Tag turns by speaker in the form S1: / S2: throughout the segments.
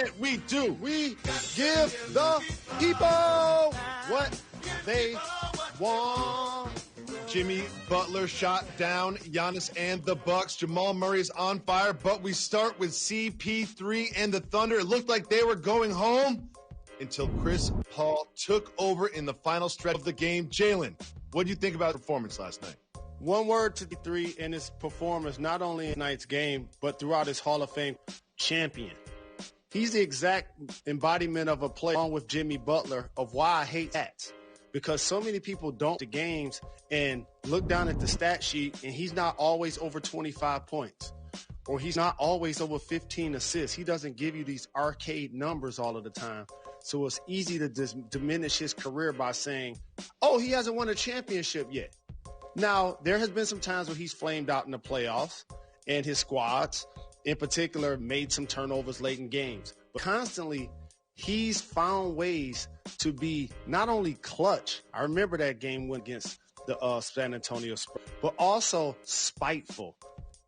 S1: segment we do. We give the people what they want. Jimmy Butler shot down Giannis and the Bucks. Jamal Murray is on fire, but we start with CP3 and the Thunder. It looked like they were going home until Chris Paul took over in the final stretch of the game. Jalen, what do you think about the performance last night?
S2: One word to the three in his performance, not only in tonight's game, but throughout his Hall of Fame, champion. He's the exact embodiment of a player, along with Jimmy Butler, of why I hate stats. Because so many people don't the games and look down at the stat sheet, and he's not always over 25 points. Or he's not always over 15 assists. He doesn't give you these arcade numbers all of the time. So it's easy to diminish his career by saying, oh, he hasn't won a championship yet. Now, there has been some times where he's flamed out in the playoffs, and his squads, in particular, made some turnovers late in games. But constantly, he's found ways to be not only clutch. I remember that game against the San Antonio Spurs, but also spiteful.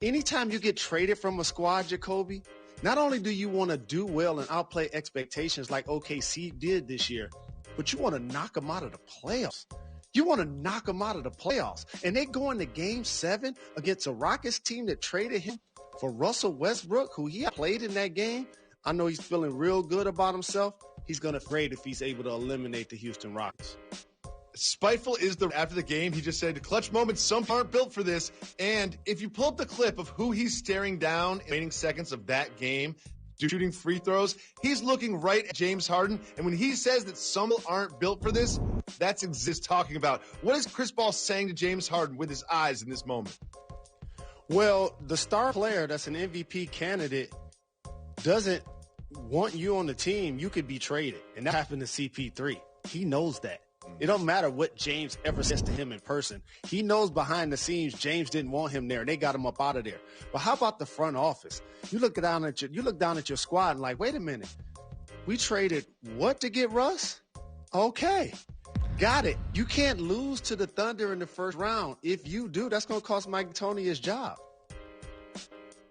S2: Anytime you get traded from a squad, Jacoby, not only do you want to do well and outplay expectations like OKC did this year, but you want to knock them out of the playoffs. You want to knock them out of the playoffs. And they go into Game 7 against a Rockets team that traded him for Russell Westbrook, who he played in that game. I know he's feeling real good about himself. He's going to afraid if he's able to eliminate the Houston Rockets.
S1: Spiteful is after the game, he just said, clutch moments, some aren't built for this. And if you pull up the clip of who he's staring down in the remaining seconds of that game, shooting free throws, he's looking right at James Harden. And when he says that some aren't built for this, that's exist talking about. What is Chris Paul saying to James Harden with his eyes in this moment?
S2: Well, the star player that's an MVP candidate doesn't want you on the team. You could be traded. And that happened to CP3. He knows that. It don't matter what James ever says to him in person. He knows behind the scenes James didn't want him there, and they got him up out of there. But how about the front office? You look down at your squad and like, wait a minute. We traded what to get Russ? Okay. Got it. You can't lose to the Thunder in the first round. If you do, that's going to cost Mike D'Antoni his job.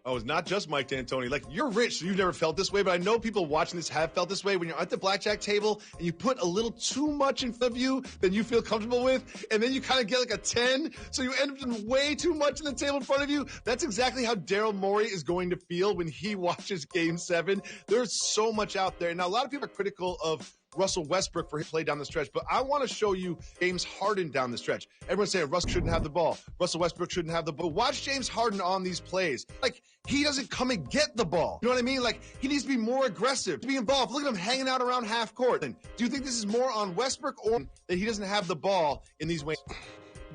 S1: Oh, it's not just Mike D'Antoni. Like, you're rich, so you've never felt this way, but I know people watching this have felt this way when you're at the blackjack table and you put a little too much in front of you than you feel comfortable with, and then you kind of get like a 10, so you end up doing way too much in the table in front of you. That's exactly how Daryl Morey is going to feel when he watches Game 7. There's so much out there. Now, a lot of people are critical of Russell Westbrook for his play down the stretch, but I want to show you James Harden down the stretch. Everyone's saying Russ shouldn't have the ball. Russell Westbrook shouldn't have the ball. Watch James Harden on these plays. Like, he doesn't come and get the ball. You know what I mean? Like, he needs to be more aggressive, to be involved. Look at him hanging out around half court. And do you think this is more on Westbrook or that he doesn't have the ball in these ways?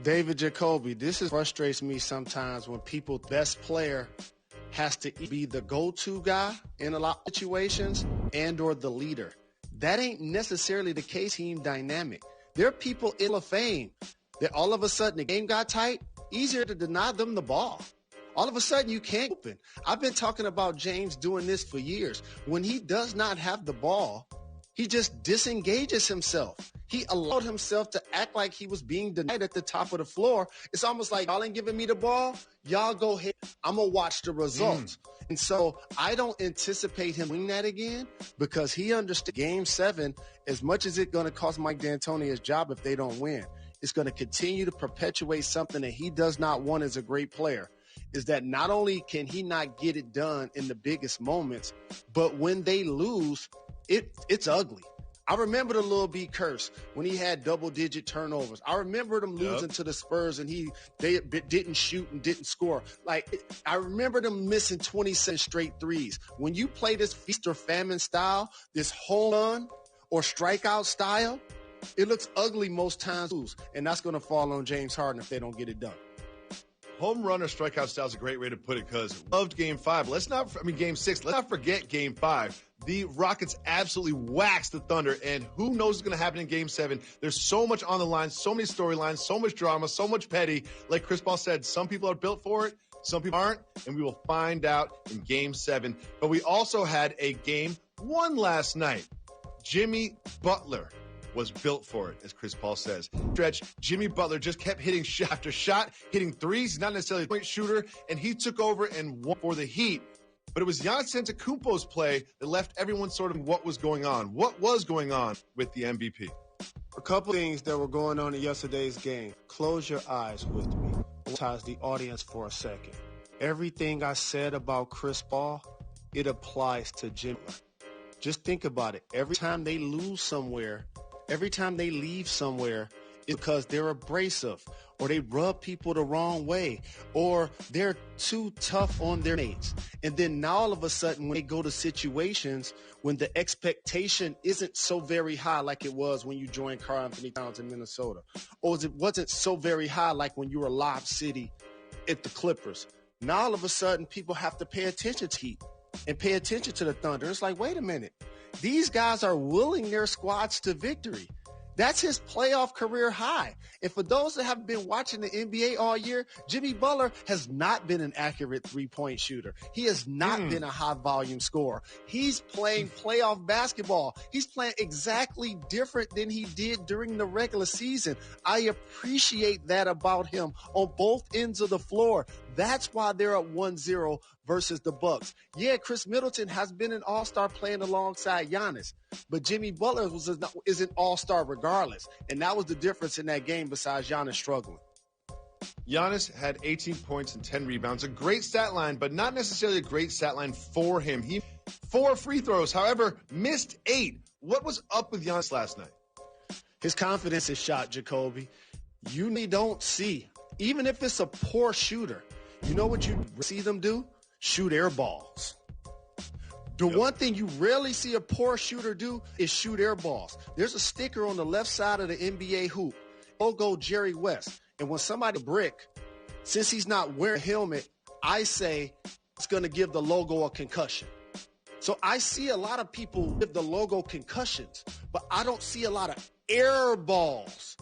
S2: David Jacoby, this frustrates me sometimes when people's best player has to be the go-to guy in a lot of situations and or the leader. That ain't necessarily the case. Team dynamic. There are people in the fame that all of a sudden the game got tight, easier to deny them the ball. All of a sudden you can't open. I've been talking about James doing this for years. When he does not have the ball, he just disengages himself. He allowed himself to act like he was being denied at the top of the floor. It's almost like, y'all ain't giving me the ball. Y'all go ahead. I'm going to watch the results. And so I don't anticipate him winning that again because he understood Game 7, as much as it's going to cost Mike D'Antoni his job if they don't win, it's going to continue to perpetuate something that he does not want as a great player, is that not only can he not get it done in the biggest moments, but when they lose, it's ugly. I remember the Lil B curse when he had double-digit turnovers. I remember them losing to the Spurs and they didn't shoot and didn't score. Like, I remember them missing 27 straight threes. When you play this feast or famine style, this home run or strikeout style, it looks ugly most times, and that's going to fall on James Harden if they don't get it done.
S1: Home run or strikeout style is a great way to put it because loved Game 5. Game 6. Let's not forget Game 5. The Rockets absolutely waxed the Thunder, and who knows what's going to happen in Game 7. There's so much on the line, so many storylines, so much drama, so much petty. Like Chris Paul said, some people are built for it, some people aren't, and we will find out in Game 7. But we also had a Game 1 last night. Jimmy Butler was built for it, as Chris Paul says. Stretch, Jimmy Butler just kept hitting shot after shot, hitting threes. He's not necessarily a point shooter, and he took over and won for the Heat. But it was Giannis Antetokounmpo's play that left everyone sort of what was going on. What was going on with the MVP?
S2: A couple things that were going on in yesterday's game. Close your eyes with me. Hypnotize the audience for a second. Everything I said about Chris Paul, it applies to Jimmy. Just think about it. Every time they lose somewhere, every time they leave somewhere, it's because they're abrasive or they rub people the wrong way or they're too tough on their mates. And then now all of a sudden when they go to situations when the expectation isn't so very high like it was when you joined Karl Anthony Towns in Minnesota, or it wasn't so very high like when you were Lob City at the Clippers. Now all of a sudden people have to pay attention to Heat and pay attention to the Thunder. It's like, wait a minute. These guys are willing their squads to victory. That's his playoff career high. And for those that have been watching the NBA all year, Jimmy Butler has not been an accurate three-point shooter. He has not been a high-volume scorer. He's playing playoff basketball. He's playing exactly different than he did during the regular season. I appreciate that about him on both ends of the floor. That's why they're up 1-0 versus the Bucks. Yeah, Chris Middleton has been an all-star playing alongside Giannis, but Jimmy Butler is an all-star regardless, and that was the difference in that game besides Giannis struggling.
S1: Giannis had 18 points and 10 rebounds, a great stat line, but not necessarily a great stat line for him. He 4 free throws, however, missed 8. What was up with Giannis last night?
S2: His confidence is shot, Jacoby. You don't see, even if it's a poor shooter, you know what you see them do? Shoot air balls. The one thing you rarely see a poor shooter do is shoot air balls. There's a sticker on the left side of the NBA hoop, logo Jerry West. And when somebody brick, since he's not wearing a helmet, I say it's going to give the logo a concussion. So I see a lot of people give the logo concussions, but I don't see a lot of air balls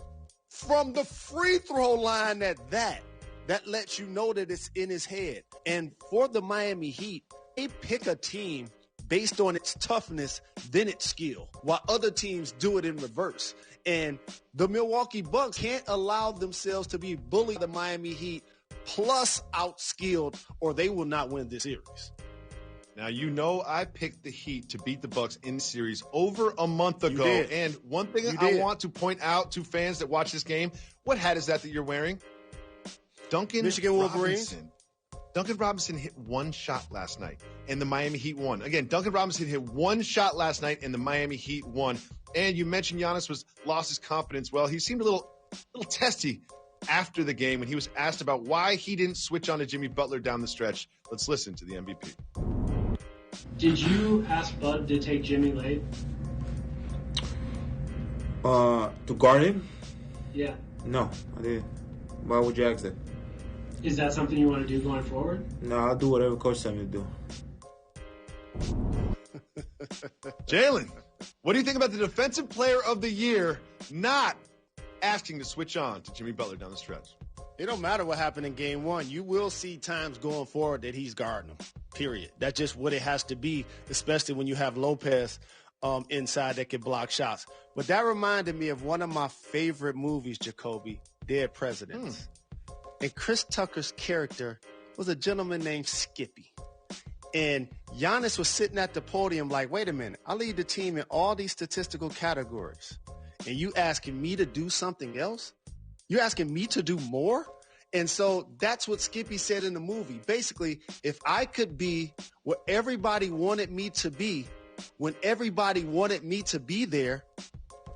S2: from the free throw line at that. That lets you know that it's in his head. And for the Miami Heat, they pick a team based on its toughness than its skill, while other teams do it in reverse. And the Milwaukee Bucks can't allow themselves to be bullied by the Miami Heat plus outskilled, or they will not win this series.
S1: Now, you know I picked the Heat to beat the Bucks in the series over a month ago. And one thing I want to point out to fans that watch this game, what hat is that you're wearing?
S2: Michigan Wolverines.
S1: Duncan Robinson hit one shot last night, and the Miami Heat won. Again, Duncan Robinson hit one shot last night, and the Miami Heat won. And you mentioned Giannis lost his confidence. Well, he seemed a little testy after the game when he was asked about why he didn't switch on to Jimmy Butler down the stretch. Let's listen to the MVP.
S3: Did you ask Bud to take Jimmy late?
S4: To guard him?
S3: Yeah.
S4: No, I didn't. Why would you ask that?
S3: Is that something you want to do going forward?
S4: No, I'll do whatever coach tells me to do.
S1: Jalen, what do you think about the Defensive Player of the Year not asking to switch on to Jimmy Butler down the stretch?
S2: It don't matter what happened in game one. You will see times going forward that he's guarding him, period. That's just what it has to be, especially when you have Lopez inside that can block shots. But that reminded me of one of my favorite movies, Jacoby, Dead Presidents. And Chris Tucker's character was a gentleman named Skippy. And Giannis was sitting at the podium like, wait a minute, I lead the team in all these statistical categories. And you asking me to do something else? You're asking me to do more? And so that's what Skippy said in the movie. Basically, if I could be where everybody wanted me to be, when everybody wanted me to be there,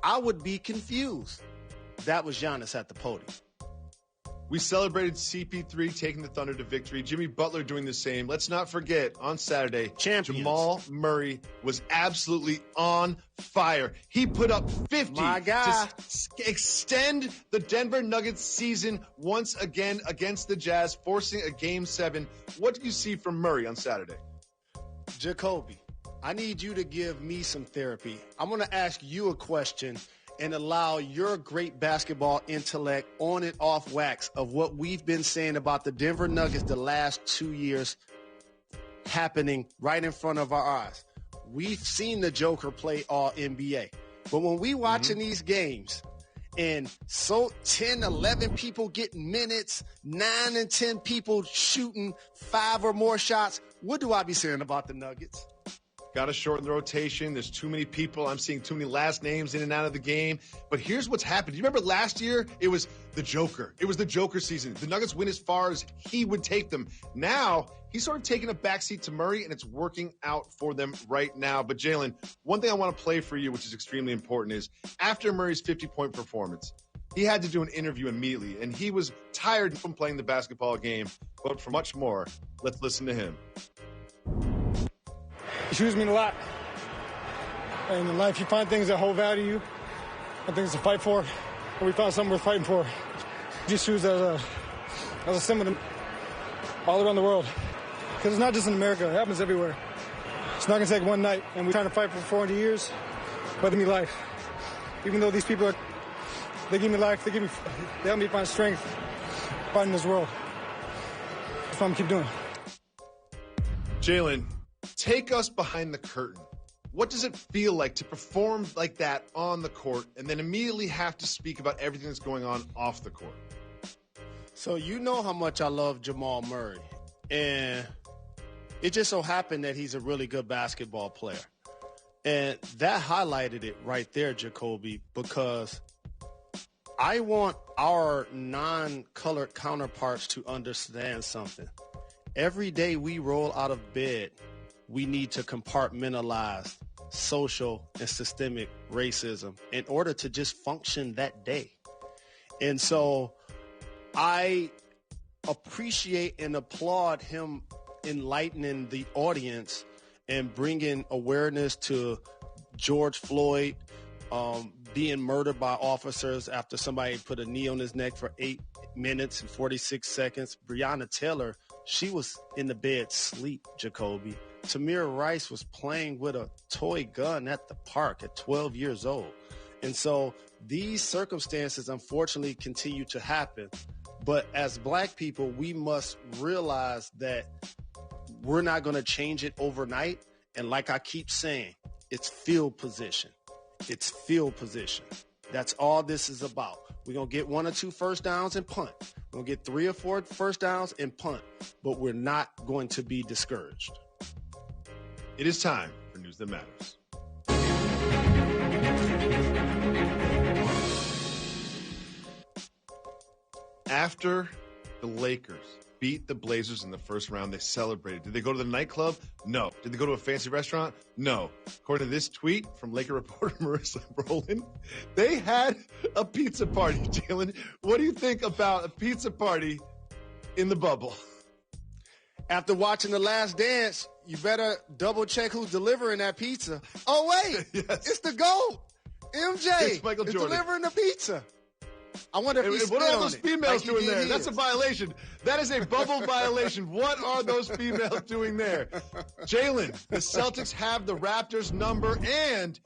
S2: I would be confused. That was Giannis at the podium.
S1: We celebrated CP3 taking the Thunder to victory. Jimmy Butler doing the same. Let's not forget, on Saturday, Jamal Murray was absolutely on fire. He put up 50 to extend the Denver Nuggets season once again against the Jazz, forcing a Game 7. What did you see from Murray on Saturday?
S2: Jacoby, I need you to give me some therapy. I'm going to ask you a question and allow your great basketball intellect on and off wax of what we've been saying about the Denver Nuggets the last 2 years happening right in front of our eyes. We've seen the Joker play all NBA. But when we watching these games and so 10, 11 people getting minutes, 9 and 10 people shooting 5 or more shots, what do I be saying about the Nuggets?
S1: Got to shorten the rotation. There's too many people. I'm seeing too many last names in and out of the game. But here's what's happened. You remember last year? It was the Joker. It was the Joker season. The Nuggets win as far as he would take them. Now, he's sort of taking a backseat to Murray, and it's working out for them right now. But, Jalen, one thing I want to play for you, which is extremely important, is after Murray's 50-point performance, he had to do an interview immediately, and he was tired from playing the basketball game. But for much more, let's listen to him.
S5: Shoes mean a lot. And in life, you find things that hold value to you and things to fight for. And we found something worth fighting for. These shoes as a symbol all around the world. Because it's not just in America. It happens everywhere. It's not going to take one night. And we're trying to fight for 400 years. But they give me life. Even though these people they give me life. They help me find strength fighting this world. That's what I'm going to keep doing.
S1: Jalen, take us behind the curtain. What does it feel like to perform like that on the court and then immediately have to speak about everything that's going on off the court?
S2: So you know how much I love Jamal Murray. And it just so happened that he's a really good basketball player. And that highlighted it right there, Jacoby, because I want our non-colored counterparts to understand something. Every day we roll out of bed, we need to compartmentalize social and systemic racism in order to just function that day. And so I appreciate and applaud him enlightening the audience and bringing awareness to George Floyd being murdered by officers after somebody put a knee on his neck for 8 minutes and 46 seconds. Breonna Taylor, she was in the bed sleep, Jacoby. Tamir Rice was playing with a toy gun at the park at 12 years old. And so these circumstances, unfortunately, continue to happen. But as Black people, we must realize that we're not going to change it overnight. And like I keep saying, it's field position. It's field position. That's all this is about. We're going to get 1 or 2 first downs and punt. We're going to get 3 or 4 first downs and punt. But we're not going to be discouraged.
S1: It is time for News That Matters. After the Lakers beat the Blazers in the first round, they celebrated. Did they go to the nightclub? No. Did they go to a fancy restaurant? No. According to this tweet from Laker reporter Marissa Brolin, they had a pizza party. Jalen, what do you think about a pizza party in the bubble?
S2: After watching The Last Dance, you better double check who's delivering that pizza. Oh, wait.
S1: Yes.
S2: It's the GOAT. MJ.
S1: It's Michael Jordan.
S2: Delivering the pizza. I wonder if
S1: what are all those females
S2: like
S1: doing there? That's a violation. That is a bubble violation. What are those females doing there? Jalen, the Celtics have the Raptors number, and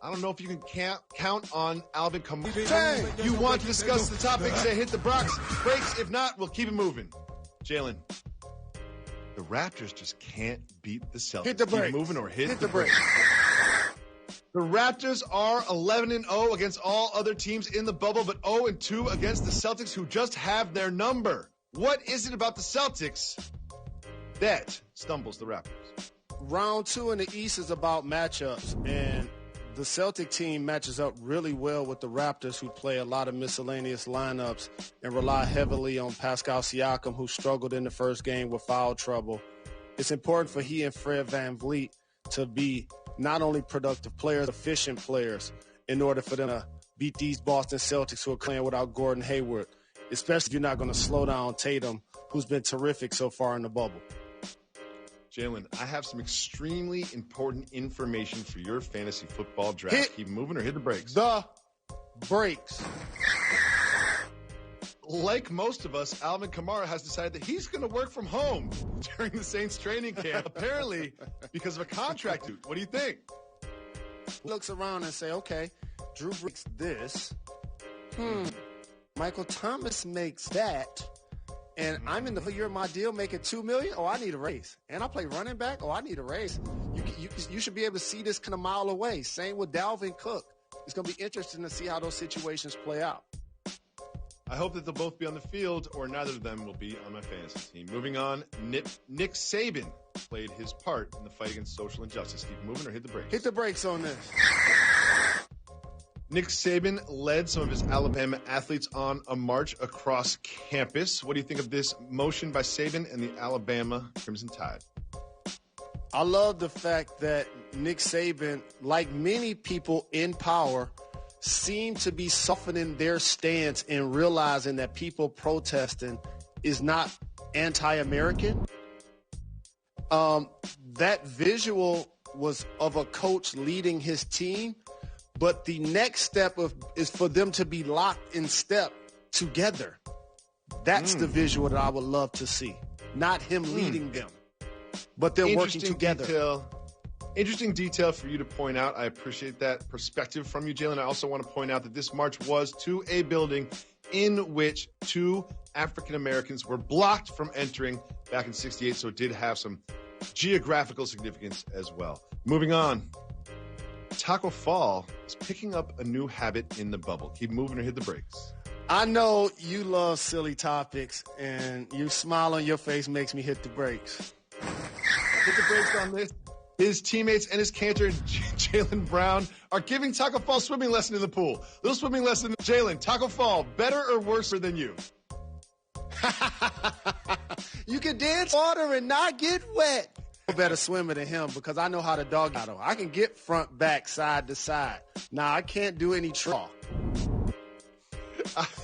S1: I don't know if you can count on Alvin Kamara. You want to discuss the topics that hit the breaks. If not, we'll keep it moving. Jalen, the Raptors just can't beat the Celtics.
S2: Hit the break.
S1: Keep moving or hit the
S2: break.
S1: The Raptors are 11-0 against all other teams in the bubble, but 0-2 against the Celtics, who just have their number. What is it about the Celtics that stumbles the Raptors?
S2: Round 2 in the East is about matchups, and the Celtic team matches up really well with the Raptors, who play a lot of miscellaneous lineups and rely heavily on Pascal Siakam, who struggled in the first game with foul trouble. It's important for he and Fred VanVleet to be not only productive players, efficient players, in order for them to beat these Boston Celtics who are playing without Gordon Hayward, especially if you're not going to slow down Tatum, who's been terrific so far in the bubble.
S1: Jalen, I have some extremely important information for your fantasy football draft. Keep moving or hit the brakes.
S2: The brakes.
S1: Like most of us, Alvin Kamara has decided that he's going to work from home during the Saints training camp, apparently because of a contract. What do you think?
S2: Looks around and say, okay, Drew Brees this. Michael Thomas makes that. And I'm in the year of my deal making $2 million. Oh, I need a raise. And I play running back. Oh, I need a raise. You should be able to see this kind of mile away. Same with Dalvin Cook. it's going to be interesting to see how those situations play out.
S1: I hope that they'll both be on the field, or neither of them will be on my fantasy team. Moving on, Nick Saban played his part in the fight against social injustice. Keep moving or hit the brakes?
S2: Hit the brakes on this.
S1: Nick Saban led some of his Alabama athletes on a march across campus. What do you think of this motion by Saban and the Alabama Crimson Tide?
S2: I love the fact that Nick Saban, like many people in power, seem to be softening their stance and realizing that people protesting is not anti-American. That visual was of a coach leading his team, but the next step is for them to be locked in step together. That's the visual that I would love to see. Not him leading them, but they're working together.
S1: Interesting detail for you to point out. I appreciate that perspective from you, Jalen. I also want to point out that this march was to a building in which 2 African Americans were blocked from entering back in '68, so it did have some geographical significance as well. Moving on. Taco Fall is picking up a new habit in the bubble. Keep moving or hit the brakes.
S2: I know you love silly topics, and your smile on your face makes me hit the brakes.
S1: Hit the brakes on this. His teammates and his cantor, Jalen Brown, are giving Taco Fall a swimming lesson in the pool. Little swimming lesson. Jalen, Taco Fall, better or worse than you?
S2: You can dance water and not get wet. I'm a better swimmer than him because I know how to dog paddle. I can get front, back, side to side. Now, I can't do any trawl.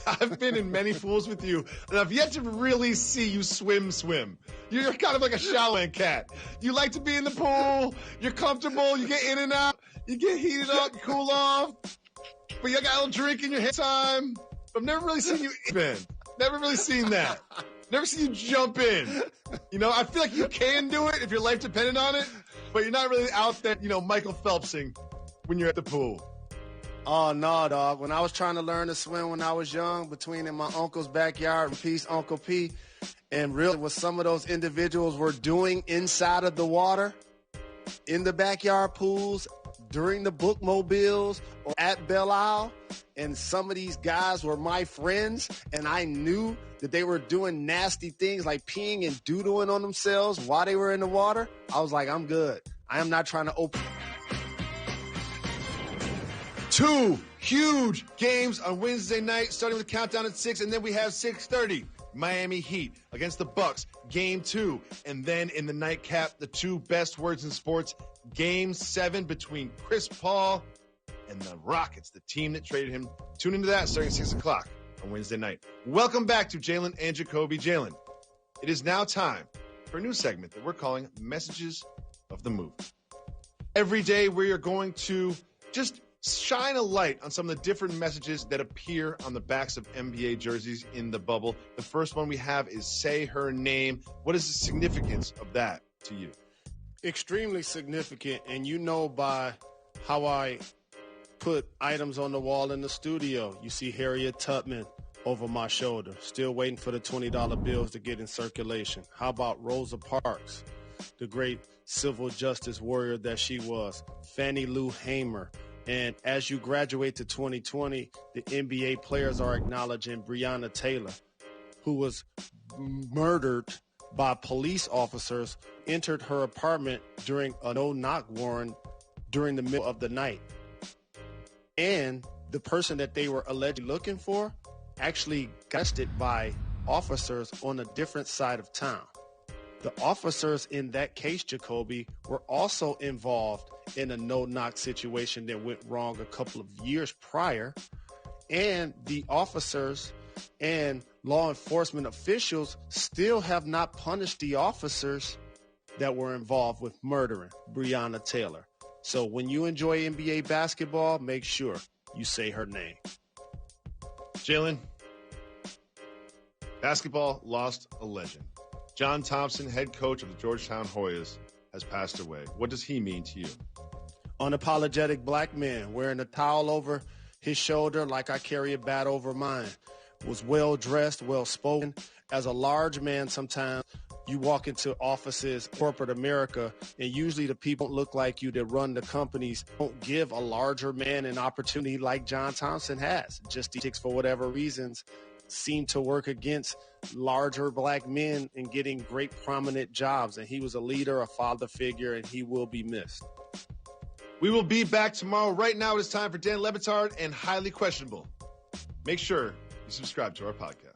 S1: I've been in many pools with you, and I've yet to really see you swim. You're kind of like a Shaolin cat. You like to be in the pool. You're comfortable. You get in and out. You get heated up, cool off. But you got a little drink in your head time. I've never really seen you in. Never really seen that. Never seen you jump in. You know, I feel like you can do it if your life depended on it, but you're not really out there, Michael Phelpsing when you're at the pool.
S2: Oh, no, dog. When I was trying to learn to swim when I was young, between in my uncle's backyard and Peace Uncle P, and really what some of those individuals were doing inside of the water, in the backyard pools, during the bookmobiles, or at Belle Isle, and some of these guys were my friends, and I knew that they were doing nasty things like peeing and doodling on themselves while they were in the water. I was like, I'm good. I am not trying to open.
S1: 2 huge games on Wednesday night, starting with the countdown at 6, and then we have 6:30. Miami Heat against the Bucks, Game 2. And then in the nightcap, the 2 best words in sports, Game 7 between Chris Paul and the Rockets, the team that traded him. Tune into that starting at 6 o'clock on Wednesday night. Welcome back to Jalen and Jacoby. Jalen, it is now time for a new segment that we're calling Messages of the Move. Every day we are going to just shine a light on some of the different messages that appear on the backs of NBA jerseys in the bubble. The first one we have is Say Her Name. What is the significance of that to you?
S2: Extremely significant, and by how I put items on the wall in the studio. You see Harriet Tubman over my shoulder, still waiting for the $20 bills to get in circulation. How about Rosa Parks, the great civil justice warrior that she was? Fannie Lou Hamer. And as you graduate to 2020, the NBA players are acknowledging Breonna Taylor, who was murdered by police officers, entered her apartment during a no-knock warrant during the middle of the night. And the person that they were allegedly looking for actually got arrested by officers on a different side of town. The officers in that case, Jacoby, were also involved in a no-knock situation that went wrong a couple of years prior. And the officers and law enforcement officials still have not punished the officers that were involved with murdering Breonna Taylor. So when you enjoy NBA basketball, make sure you say her name.
S1: Jalen, basketball lost a legend. John Thompson, head coach of the Georgetown Hoyas, has passed away. What does he mean to you?
S2: Unapologetic black man, wearing a towel over his shoulder like I carry a bat over mine. Was well-dressed, well-spoken. As a large man, sometimes You walk into offices, corporate America, and usually the people that look like you that run the companies don't give a larger man an opportunity like John Thompson has. Just for whatever reasons seem to work against larger black men in getting great prominent jobs. And he was a leader, a father figure, and he will be missed.
S1: We will be back tomorrow. Right now it is time for Dan Le Batard and Highly Questionable. Make sure you subscribe to our podcast.